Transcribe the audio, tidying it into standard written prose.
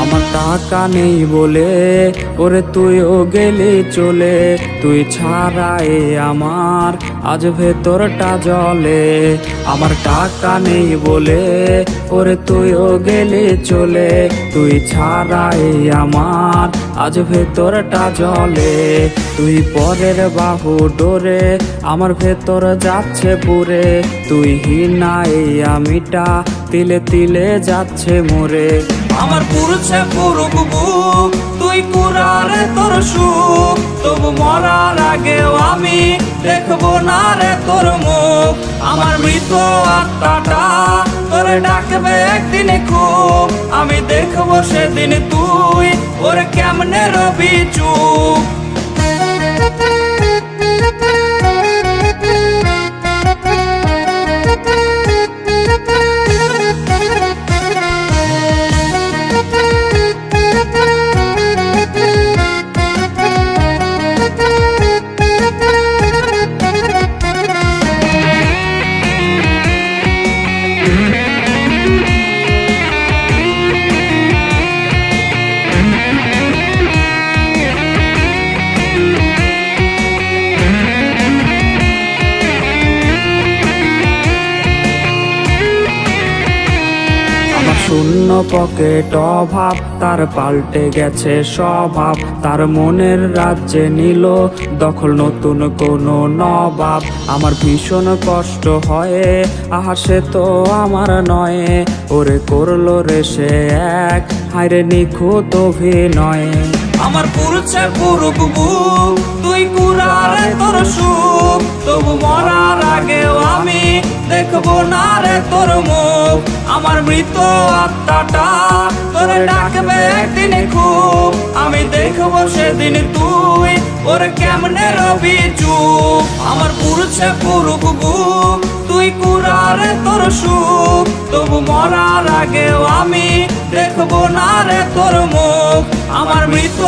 আমার টাকা নেই বলে ওরে তুইও গেলি চলে, তুই ছাড়াই আমার আজ ভেতরটা জ্বলে। আমার টাকা নেই বলে ওরে তুইও গেলি চলে, তুই ছাড়াই আমার আজ ভেতরটা জ্বলে। তুই পরের বাহু ডোরে আমার ভেতর যাচ্ছে পুরে, তুই হিনাই আমিটা তিলে তিলে যাচ্ছে মরে। আমার পুরুষে পুরুক বুক, তুই পুরারে তোর সুখ, তবু মরার আগেও আমি দেখবো না রে তোর মুখ। আমার মৃত আত্মাটা তোরে ডাকবে একদিন খুব, আমি দেখবো সেদিন তুই ওরে কেমনে রবি চুপ। শূন্য পকেট অভাব, তার পাল্টে গেছে স্বভাব, তার মনের রাজ্যে নিল দখল নতুন কোনো নবাব। আমার ভীষণ কষ্ট হয়, আহা সে তো আমার নয়, ওরে করলো রে সে এক হায়রে নিখুঁত অভিনয়। আমার পুরুষে পুরুক বুক, তুই কুরারে তোর সুখ, তবু মরার আগেও আমি দেখবো না রে তোর মুখ। আমার মৃত আত্মাটা তোরে ডাকবে একদিন খুব, আমি দেখবো সেদিন তুই ওরে কেমনে রবি চুপ। আমার পুরুষে পুরুক বুক, তুই কুরারে তোর সুখ, তবু মরার আগেও আমি দেখবো না রে তোর মুখ। আমার মৃত